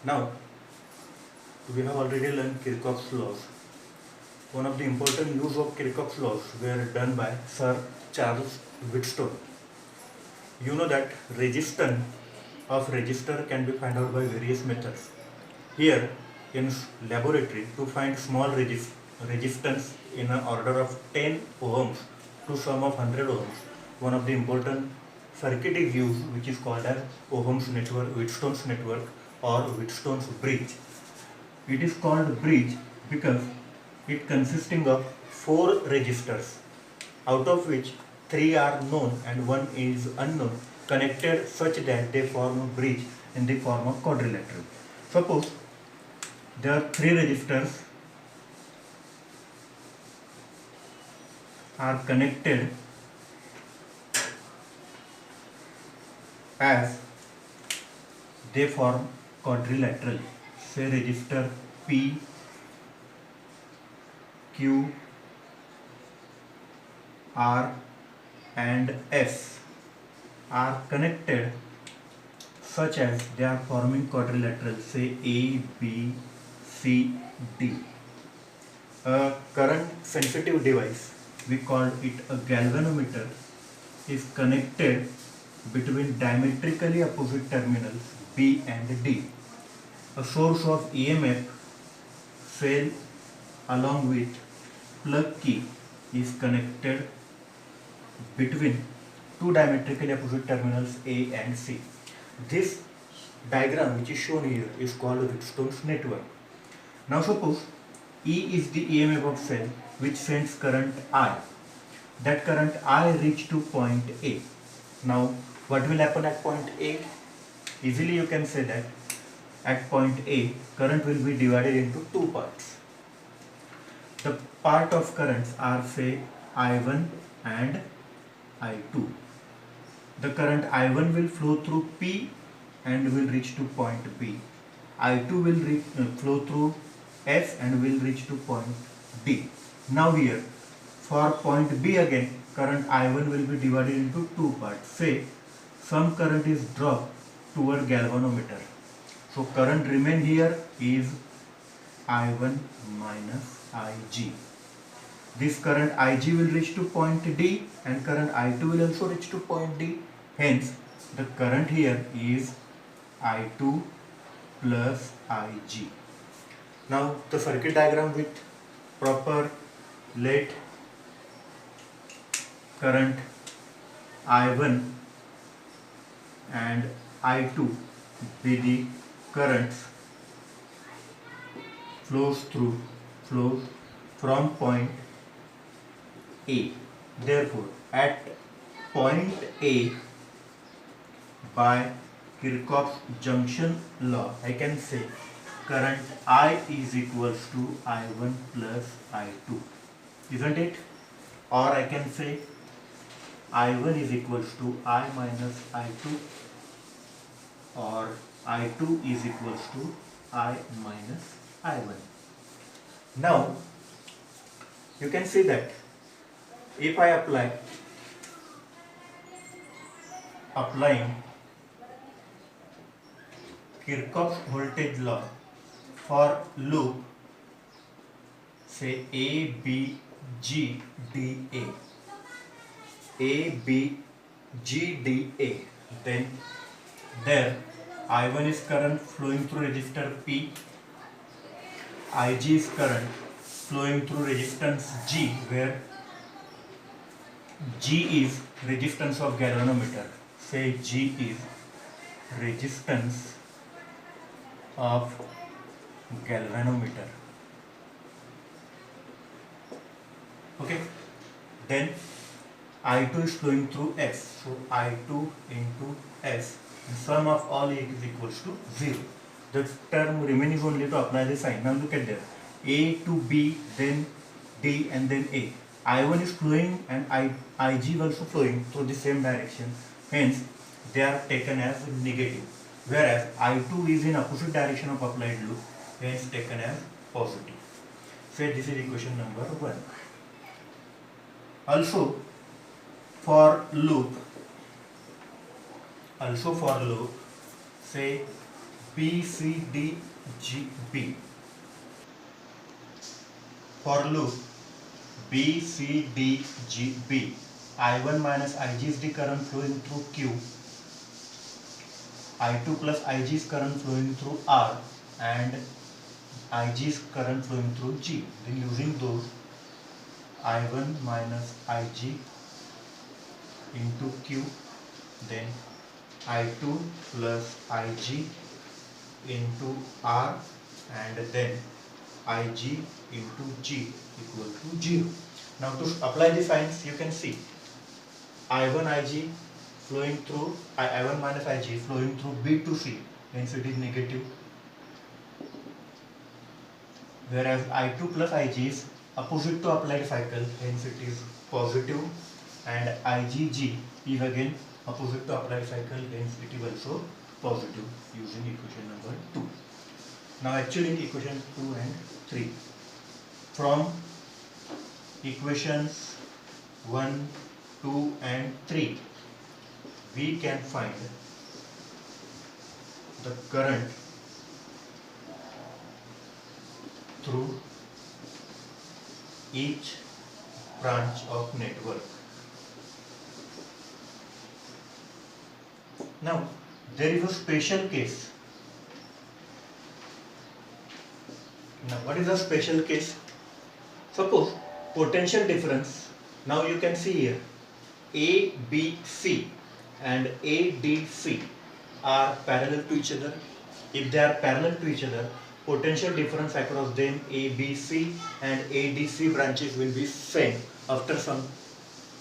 Now, we have already learned Kirchhoff's laws. One of the important use of Kirchhoff's laws were done by Sir Charles Wheatstone. You know that resistance of resistor can be found out by various methods. Here, in laboratory, to find small resistance in an order of 10 ohms to sum of 100 ohms, one of the important circuit is used, which is called as Ohm's network, Wheatstone's network, or Wheatstone's bridge. It is called bridge because it consisting of 4 resistors, out of which 3 are known and 1 is unknown, connected such that they form a bridge in the form of quadrilateral. Suppose there are 3 resistors are connected as they form quadrilateral. Say resistor P, Q, R and S are connected such as they are forming quadrilateral, say A, B, C, D. A current sensitive device, we call it a galvanometer, is connected between diametrically opposite terminals B and D. A source of EMF cell along with plug key is connected between two diametrically opposite terminals A and C. This diagram which is shown here is called Wheatstone's network. Now suppose E is the EMF of cell which sends current I. That current I reach to point A. Now what will happen at point A? Easily you can say that at point A current will be divided into two parts. The part of currents are say I1 and I2. The current I1 will flow through P and will reach to point B. I2 will flow through S and will reach to point D. Now here for point B again current I1 will be divided into two parts. Say some current is dropped toward galvanometer. So current remain here is I1 minus Ig. This current Ig will reach to point D and current I2 will also reach to point D. Hence the current here is I2 plus Ig. Now the circuit diagram with proper let current I1 and I2 be the currents flows from point A. Therefore, at point A, by Kirchhoff's junction law, I can say current I is equals to I1 plus I2, isn't it? Or I can say I1 is equals to I minus I2, or I2 is equals to I minus I1. Now, you can see that if I applying Kirchhoff's voltage law for loop say A, B, G, D, A, A, B, G, D, A, then there I1 is current flowing through resistor P, Ig is current flowing through resistance G, where G is resistance of galvanometer. Say G is resistance of galvanometer. Okay, then I2 is flowing through S, so I2 into S, the sum of all is equals to 0. The term remains only to apply the sign. Now look at there, A to B, then D and then A. I1 is flowing and Ig is also flowing through the same direction, hence they are taken as negative, whereas I2 is in opposite direction of applied loop, hence taken as positive. Say this is equation number 1. Also for loop, say B, C, D, G, B. For loop B, C, D, G, B. I1 minus Ig is the current flowing through Q. I2 plus Ig is current flowing through R, and Ig is current flowing through G. Then using those, I1 minus Ig into Q, then I2 plus Ig into R, and then Ig into G equal to 0. Now to apply the signs, you can see I1 Ig flowing through I1 minus Ig flowing through B to C, hence it is negative, whereas I2 plus Ig is opposite to applied cycle, hence it is positive, and IgG is again opposite to applied cycle, hence it is also positive, using equation number 2. Now actually equation 2 and 3. From equations 1, 2 and 3, we can find the current through each branch of network. Now there is a special case. Now what is the special case? Suppose potential difference, now you can see here A, B, C and A, D, C are parallel to each other. If they are parallel to each other, potential difference across them A, B, C and A, D, C branches will be same after some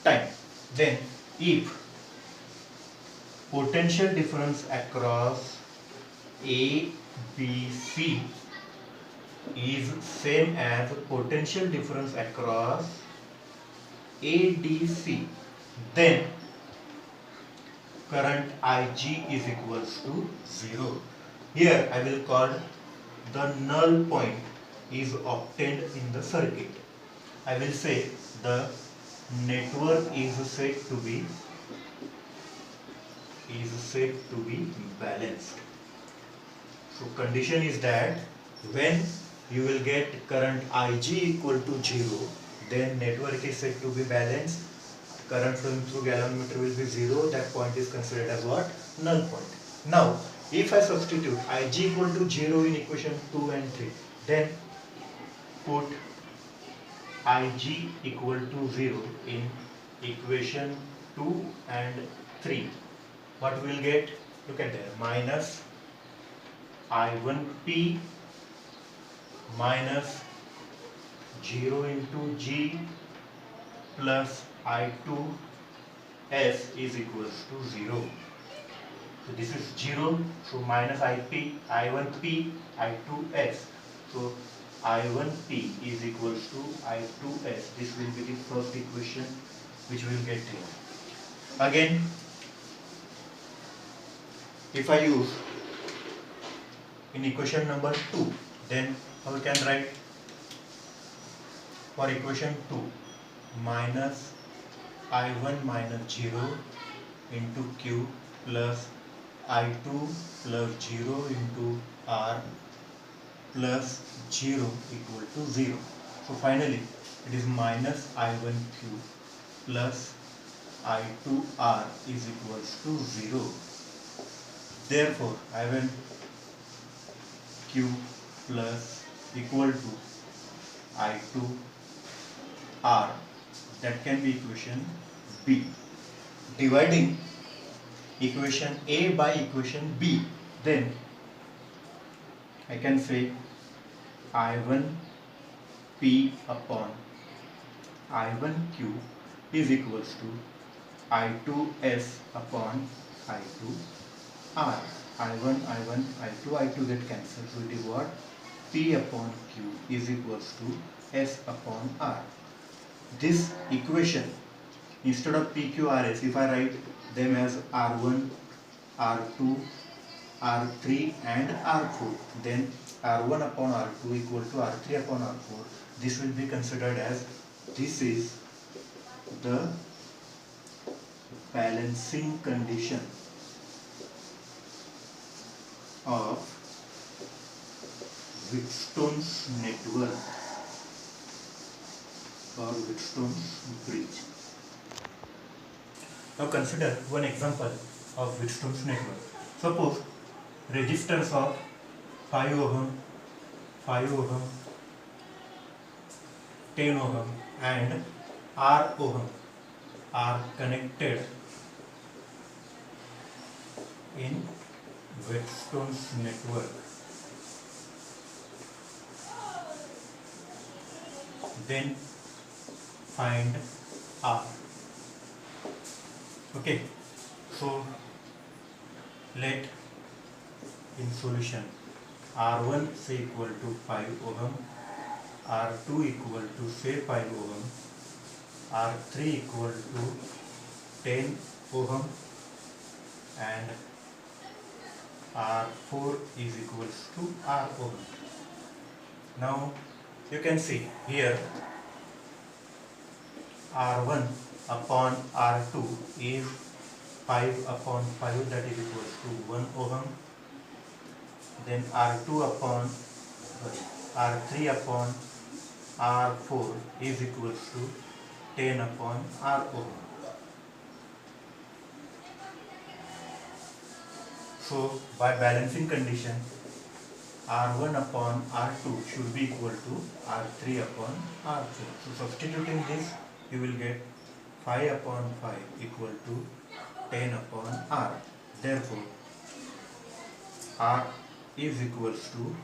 time. Then if potential difference across A, B, C is same as potential difference across ADC, then current Ig is equals to 0. Here I will call the null point is obtained in the circuit. I will say the network is said to be balanced. So condition is that when you will get current Ig equal to 0, then network is said to be balanced. Current flowing through galvanometer will be 0. That point is considered as what? Null point. Now, if I substitute Ig equal to 0 in equation 2 and 3, then put Ig equal to 0 in equation 2 and 3. What we will get? Look at there. Minus I1P minus 0 into G plus I2S is equals to 0. So this is 0, so minus I1P, I2S. So I1P is equals to I2S. This will be the first equation which we will get here. Again, if I use in equation number 2, then how we can write? For equation 2, minus I1 minus 0 into Q plus I2 plus 0 into R plus 0 equal to 0. So finally it is minus I1Q plus I2R is equals to 0. Therefore I1Q plus equal to I2R, that can be equation B. Dividing equation A by equation B, then I can say I1P upon I1Q is equals to I2S upon I2R. I1, I2, I2 get cancelled. So it is what? P upon Q is equals to S upon R. This equation, instead of PQRS, if I write them as R1, R2, R3 and R4, then R1 upon R2 equal to R3 upon R4. This will be considered as, this is the balancing condition of Wheatstone's network or Wheatstone's bridge. Now consider one example of Wheatstone's network. Suppose resistors of 5 ohm, 5 ohm, 10 ohm and R ohm are connected in Wheatstone's network. Then find R. Okay, so let in solution R1 say equal to 5 ohm, R2 equal to say 5 ohm, R3 equal to 10 ohm and R4 is equals to R ohm. Now you can see here R1 upon R2 is 5 upon 5, that is equals to 1 ohm. Then R2 upon R3 upon R4 is equals to 10 upon R ohm. So by balancing condition, R1 upon R2 should be equal to R3 upon R4. So substituting this, you will get 5 upon 5 equal to 10 upon R. Therefore, R is equals to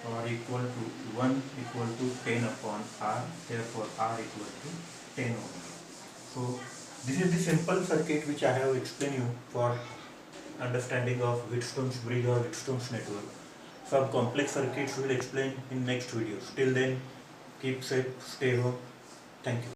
or equal to 1 equal to 10 upon R. Therefore, R equal to 10 ohm. So this is the simple circuit which I have explained you for understanding of Wheatstone's bridge or Wheatstone's network. Some complex circuits we will explain in next videos. Till then, keep safe, stay home. Thank you.